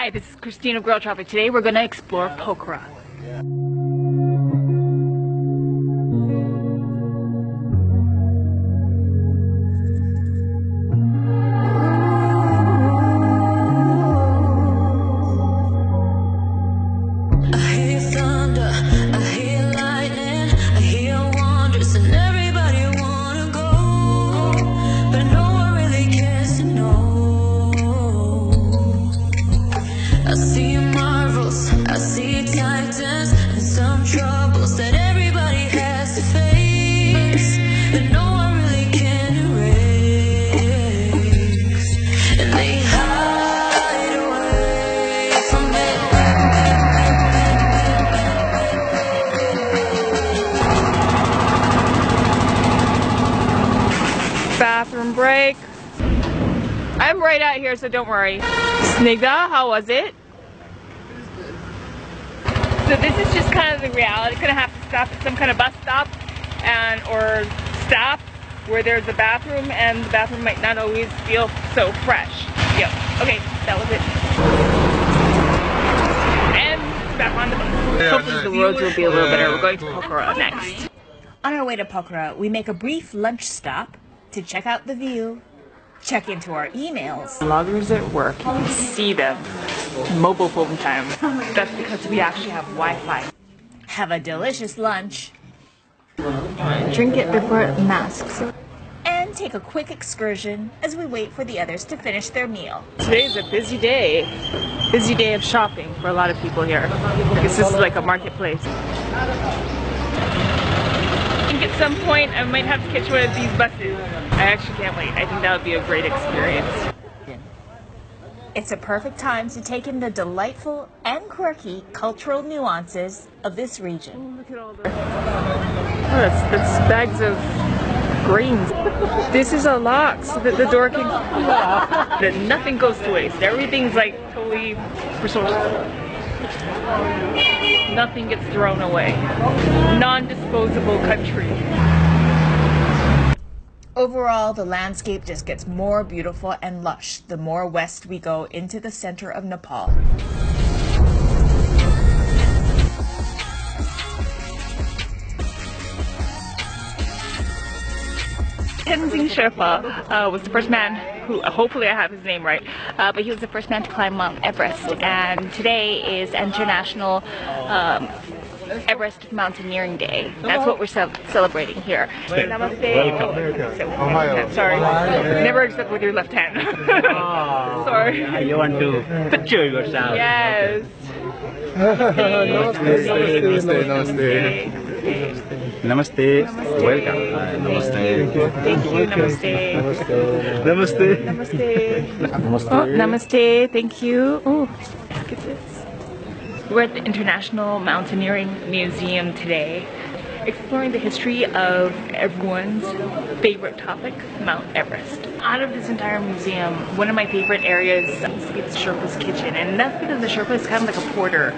Hi, this is Christina of Girl Traffic. Today we're going to explore Pokhara. Bathroom break. I'm right out here, so don't worry. Snigdha, how was it? So this is just kind of the reality. Gonna have to stop at some kind of bus stop or stop where there's a bathroom, and the bathroom might not always feel so fresh. Yep. Okay, that was it. And back on the bus. Hopefully the roads will be a little better. We're going to Pokhara next. On our way to Pokhara, we make a brief lunch stop to check out the view, check into our emails. Vloggers at work, you can see them. Mobile phone time. That's because we actually have Wi-Fi. Have a delicious lunch. Drink it before it masks. And take a quick excursion as we wait for the others to finish their meal. Today's a busy day. Busy day of shopping for a lot of people here. This is like a marketplace. At some point I might have to catch one of these buses. I actually can't wait. I think that would be a great experience. It's a perfect time to take in the delightful and quirky cultural nuances of this region. Oh, look at all the... Oh, that's bags of grains. This is a lock so that the door can... that nothing goes to waste. Everything's like totally resourceful. Nothing gets thrown away. Non-disposable country. Overall, the landscape just gets more beautiful and lush the more west we go into the center of Nepal. Tenzing Sherpa was the first man who, hopefully I have his name right, but he was the first man to climb Mount Everest, and today is International Everest Mountaineering Day. That's what we're celebrating here. Namaste. Welcome. Sorry, never accept with your left hand. Sorry. You want to picture yourself. Yes. Namaste. Welcome. Namaste. Thank you. Namaste. Namaste. Namaste. Oh, namaste. Thank you. Oh, look at this. We're at the International Mountaineering Museum today, exploring the history of everyone's favorite topic, Mount Everest. Out of this entire museum, one of my favorite areas is the Sherpa's kitchen, and that's because the Sherpa is kind of like a porter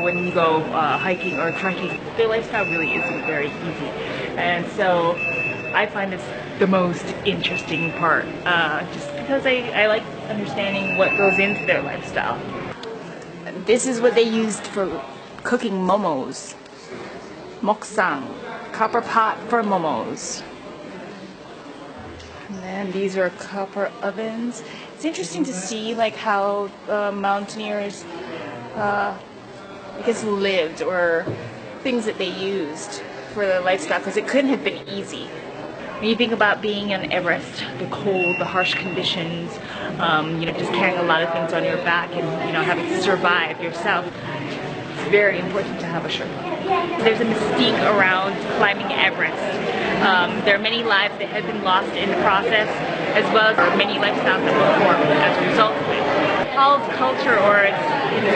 when you go hiking or trekking. Their lifestyle really isn't very easy, and so I find this the most interesting part, just because I like understanding what goes into their lifestyle. This is what they used for cooking momos. Moksang, copper pot for momos. And then these are copper ovens. It's interesting to see like how mountaineers I guess lived, or things that they used for their lifestyle, because it couldn't have been easy. When you think about being on Everest, the cold, the harsh conditions, you know, just carrying a lot of things on your back and, you know, having to survive yourself, it's very important to have a Sherpa. There's a mystique around climbing Everest. There are many lives that have been lost in the process, as well as many lifestyles that were formed as a result of it. Nepal's culture or its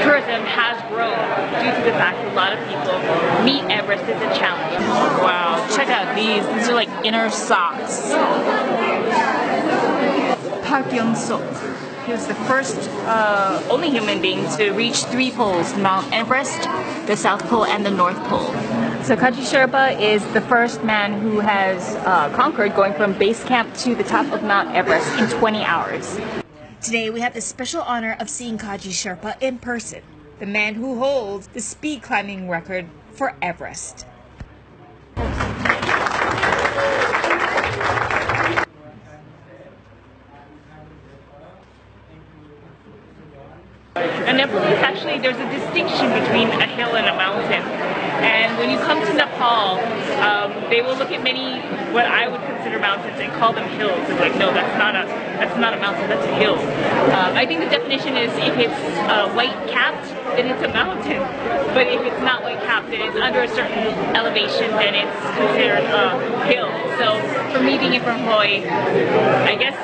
tourism has grown due to the fact that a lot of people meet Everest as a challenge. Wow, check out these. These are like inner socks. Park Yong-sok. He was the first only human being to reach 3 poles, Mount Everest, the South Pole, and the North Pole. So Khaji Sherpa is the first man who has conquered going from base camp to the top of Mount Everest in 20 hours. Today we have the special honor of seeing Kaji Sherpa in person, the man who holds the speed climbing record for Everest. And Nepal is actually, there's a distinction between a hill and a mountain. And when you come to Nepal, they will look at many, what I would consider mountains, and call them hills. It's like, no, that's not a mountain, that's a hill. I think the definition is if it's white capped, then it's a mountain. But if it's not white capped, then it's under a certain elevation, then it's considered a hill. So for me being from Hawaii, I guess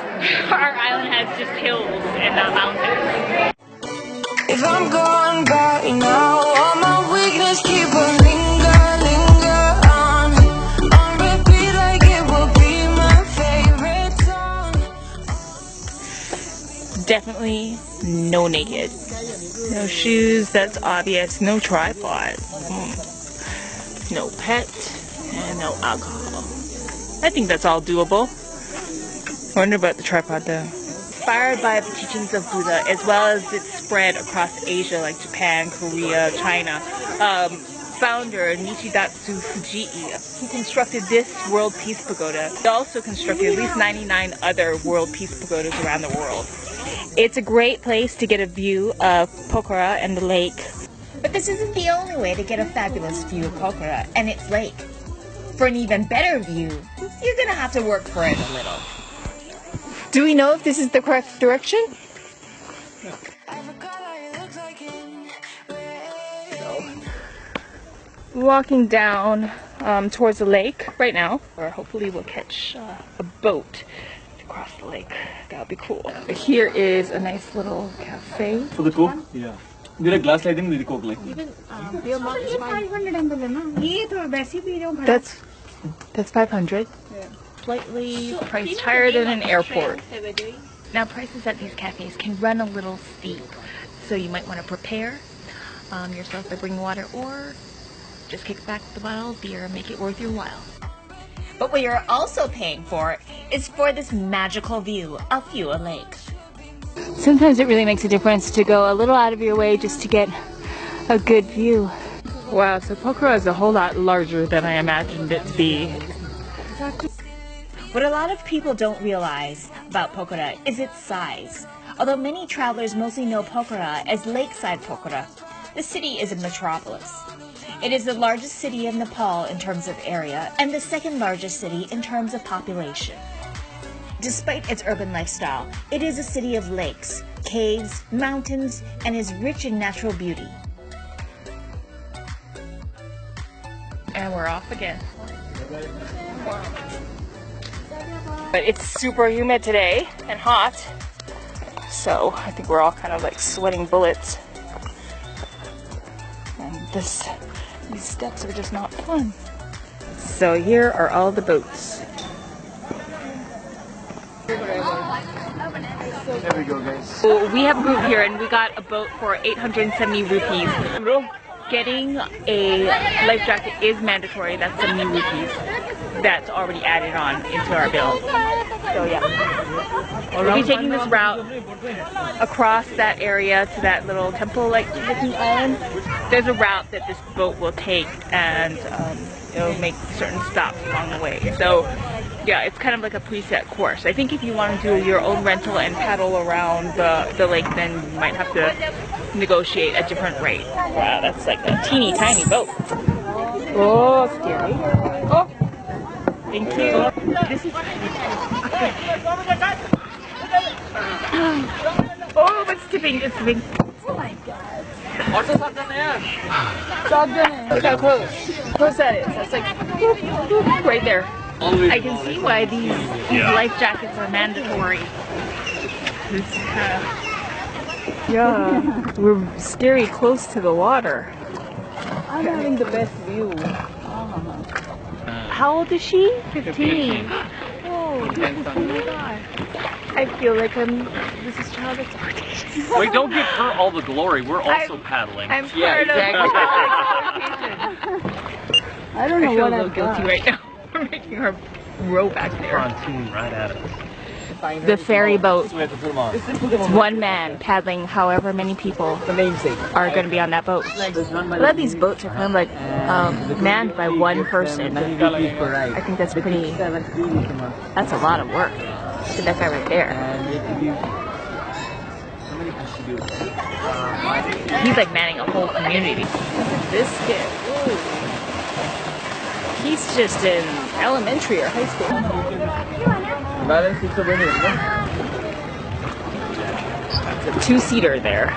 our island has just hills and not mountains. If I'm gone by now, all my weakness keep a linger on repeat like it will be my favorite song. Definitely no naked. No shoes, that's obvious. No tripod. No pet. And no alcohol. I think that's all doable. I wonder about the tripod though. Inspired by the teachings of Buddha, as well as its spread across Asia like Japan, Korea, China, founder Nichidatsu Fujii, who constructed this World Peace Pagoda, also constructed at least 99 other World Peace Pagodas around the world. It's a great place to get a view of Pokhara and the lake. But this isn't the only way to get a fabulous view of Pokhara and its lake. For an even better view, you're gonna have to work for it a little. Do we know if this is the correct direction? Walking down towards the lake right now, or hopefully we'll catch a boat to cross the lake. That would be cool. Here is a nice little cafe. For the Coke? Yeah. Did a glass lighting with the Coke like? That's 500. Yeah. Slightly priced higher than an airport. Now prices at these cafes can run a little steep, so you might want to prepare yourself by bringing water, or just kick back with a bottle of beer and make it worth your while. But what you're also paying for is for this magical view of Fiua Lake. Sometimes it really makes a difference to go a little out of your way just to get a good view. Wow, so Pokhara is a whole lot larger than I imagined it to be. What a lot of people don't realize about Pokhara is its size. Although many travelers mostly know Pokhara as Lakeside Pokhara, the city is a metropolis. It is the largest city of Nepal in terms of area and the second largest city in terms of population. Despite its urban lifestyle, it is a city of lakes, caves, mountains, and is rich in natural beauty. And we're off again. But it's super humid today and hot, so I think we're all kind of like sweating bullets. And these steps are just not fun. So here are all the boats. There we go, guys. So we have a group here and we got a boat for 870 rupees. Getting a life jacket is mandatory. That's 70 rupees. That's already added on into our bill. So yeah. We'll be taking this route across that area to that little temple-like looking island. There's a route that this boat will take, and it'll make certain stops along the way. So yeah, it's kind of like a preset course. I think if you want to do your own rental and paddle around the lake, then you might have to negotiate a different rate. Wow, that's like a teeny tiny boat. Oh, scary. Oh, thank you. This is oh, it's tipping, it's tipping. Oh my god. Look how close that is. That's like right there. I can see why these life jackets are mandatory. Yeah, we're scary close to the water. I'm having the best view. How old is she? 15. Oh my god. I feel like this is child exploitation. Wait, don't give her all the glory. We're also paddling. I'm part of child exploitation. I don't know I feel what a little I've guilty done. right now for making her row back there. Pontoon right at us. the ferry boat. It's one man paddling however many people are going to be on that boat. A lot of these boats are kind of like manned by one person. I think that's pretty, that's a lot of work. Look at that guy right there. He's like manning a whole community. Look at this kid. Ooh. He's just in elementary or high school. That's a two-seater there.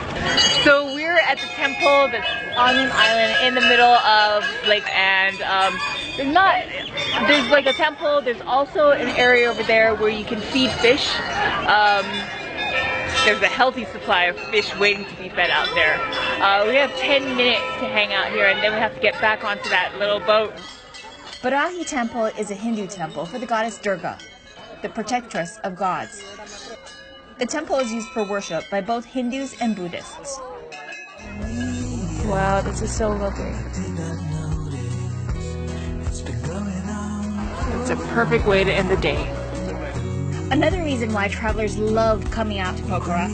So we're at the temple that's on an island in the middle of Lake, and there's like a temple. There's also an area over there where you can feed fish. There's a healthy supply of fish waiting to be fed out there. We have 10 minutes to hang out here, and then we have to get back onto that little boat. Varahi Temple is a Hindu temple for the goddess Durga, the protectress of gods. The temple is used for worship by both Hindus and Buddhists. Wow, this is so lovely. It's a perfect way to end the day. Another reason why travelers love coming out to Pokhara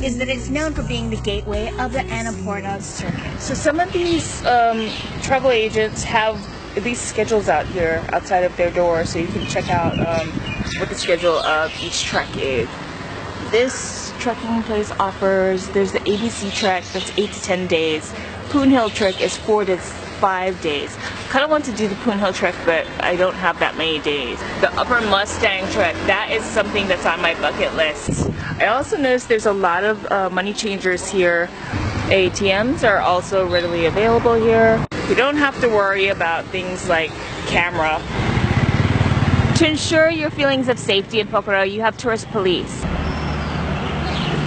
is that it's known for being the gateway of the Annapurna circuit. So some of these travel agents have these schedules out here outside of their door, so you can check out what the schedule of each trek is. This trekking place offers, there's the ABC trek, that's 8 to 10 days. Poon Hill trek is 4 to 5 days. I kind of want to do the Poon Hill trek, but I don't have that many days. The Upper Mustang trek, that is something that's on my bucket list. I also noticed there's a lot of money changers here. ATMs are also readily available here. You don't have to worry about things like camera. To ensure your feelings of safety in Pokhara, you have tourist police.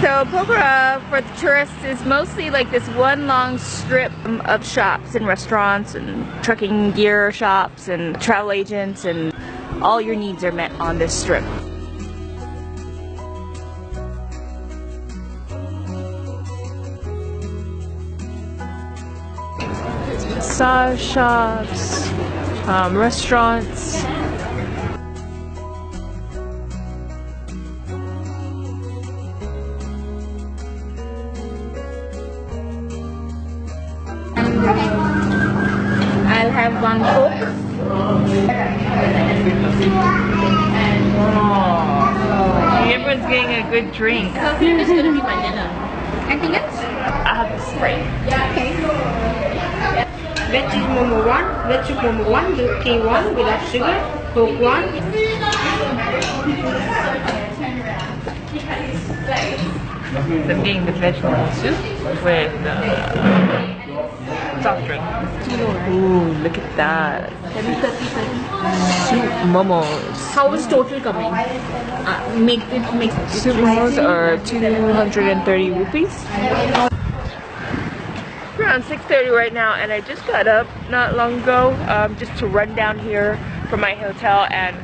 So Pokhara for the tourists is mostly like this one long strip of shops and restaurants and trekking gear shops and travel agents, and all your needs are met on this strip. Massage shops, restaurants. I'll have one Coke. Oh, everyone's getting a good drink. Here is going to be my dinner. Anything else? I have a Sprite. Okay. Veg is momo 1, veg soup momo 1, milk tea 1 without sugar, Coke 1. So I'm getting the vegetable soup with soft drink. Ooh, look at that. Soup momos. How is total coming? Make Soup momos are 230 rupees. We're around 6:30 right now, and I just got up not long ago just to run down here from my hotel and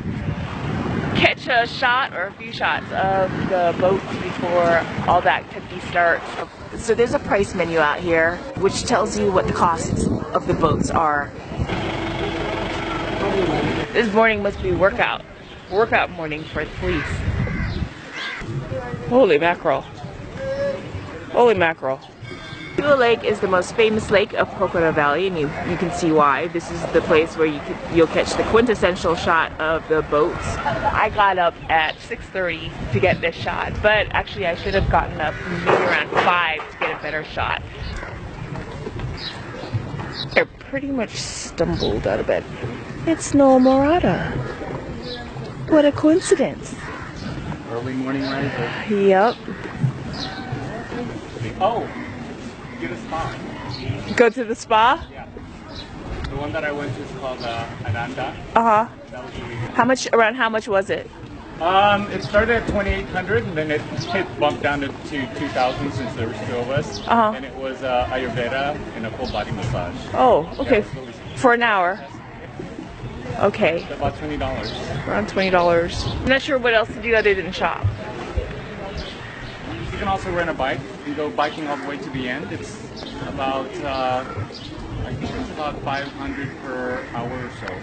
catch a shot or a few shots of the boats before all the activity starts. So there's a price menu out here which tells you what the costs of the boats are. This morning must be workout morning for the police. Holy mackerel. Holy mackerel. Jewel Lake is the most famous lake of Pokhara Valley, and you can see why. This is the place where you'll catch the quintessential shot of the boats. I got up at 6:30 to get this shot, but actually I should have gotten up maybe around 5 to get a better shot. I pretty much stumbled out of bed. It's Noel Morata. What a coincidence. Early morning riser. Yep. Oh, get a spa. Go to the spa? Yeah. The one that I went to is called Ananda. Uh-huh. That was really good. Around how much was it? It started at 2,800 and then it bumped down to 2,000 since there was 2 of us. Uh-huh. And it was Ayurveda and a full body massage. Oh, okay. Yeah, really For an hour. Okay. about $20. Around $20. I'm not sure what else to do other than shop. You can also rent a bike and go biking all the way to the end. It's about, I think it's about 500 per hour or so.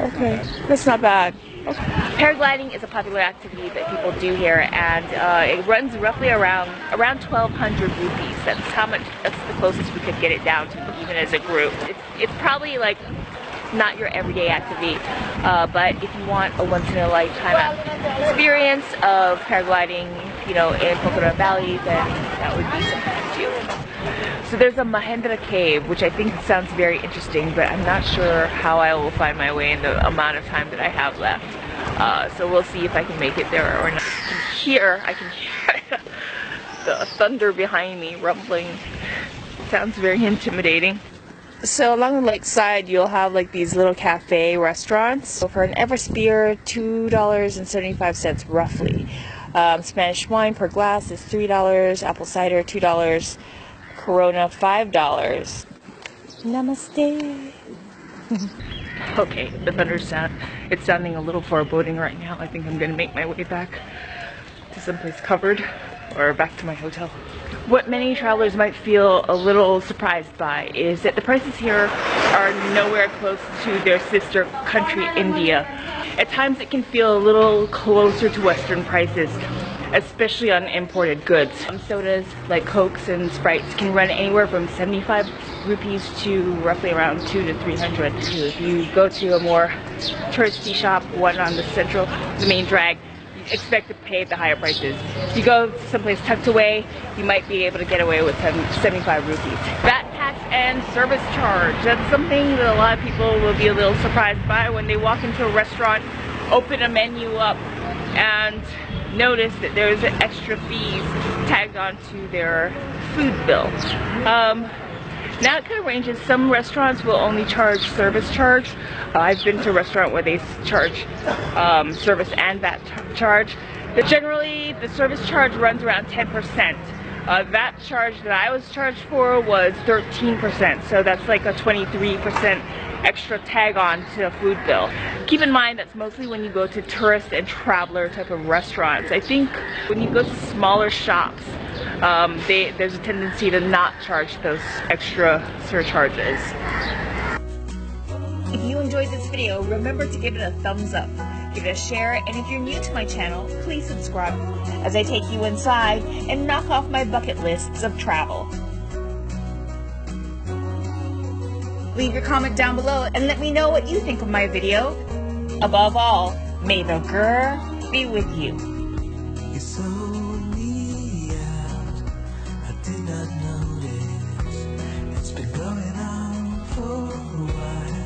Okay, that's not bad. Okay. Paragliding is a popular activity that people do here, and it runs roughly around 1,200 rupees. That's the closest we could get it down to, even as a group. It's probably like not your everyday activity, but if you want a once-in-a-lifetime experience of paragliding, you know, in Pokhara Valley, then that would be something to do. So there's a Mahendra cave, which I think sounds very interesting, but I'm not sure how I will find my way in the amount of time that I have left. So we'll see if I can make it there or not. I can hear the thunder behind me rumbling. Sounds very intimidating. So along the lakeside, you'll have like these little cafe restaurants. So for an Everspear, $2.75 roughly. Spanish wine per glass is $3. Apple cider, $2. Corona, $5. Namaste. Okay, the thunder's sound. It's sounding a little foreboding right now. I think I'm gonna make my way back to someplace covered or back to my hotel. What many travelers might feel a little surprised by is that the prices here are nowhere close to their sister country, India. At times it can feel a little closer to Western prices, especially on imported goods. Sodas like Cokes and Sprites can run anywhere from 75 rupees to roughly around 200 to 300. If you go to a more touristy shop, one on the main drag, you expect to pay the higher prices. If you go someplace tucked away, you might be able to get away with 75 rupees. VAT tax and service charge. That's something that a lot of people will be a little surprised by when they walk into a restaurant, open a menu up, and notice that there's extra fees tagged onto their food bill. Now it kind of ranges. Some restaurants will only charge service charge. I've been to a restaurant where they charge service and VAT charge. But generally, the service charge runs around 10%. VAT charge that I was charged for was 13%, so that's like a 23% extra tag on to a food bill. Keep in mind that's mostly when you go to tourist and traveler type of restaurants. I think when you go to smaller shops, there's a tendency to not charge those extra surcharges. If you enjoyed this video, remember to give it a thumbs up, give it a share, and if you're new to my channel, please subscribe as I take you inside and knock off my bucket lists of travel. Leave your comment down below and let me know what you think of my video. Above all, may the grr be with you. You sold me out, I did not notice. It's been going on for a while.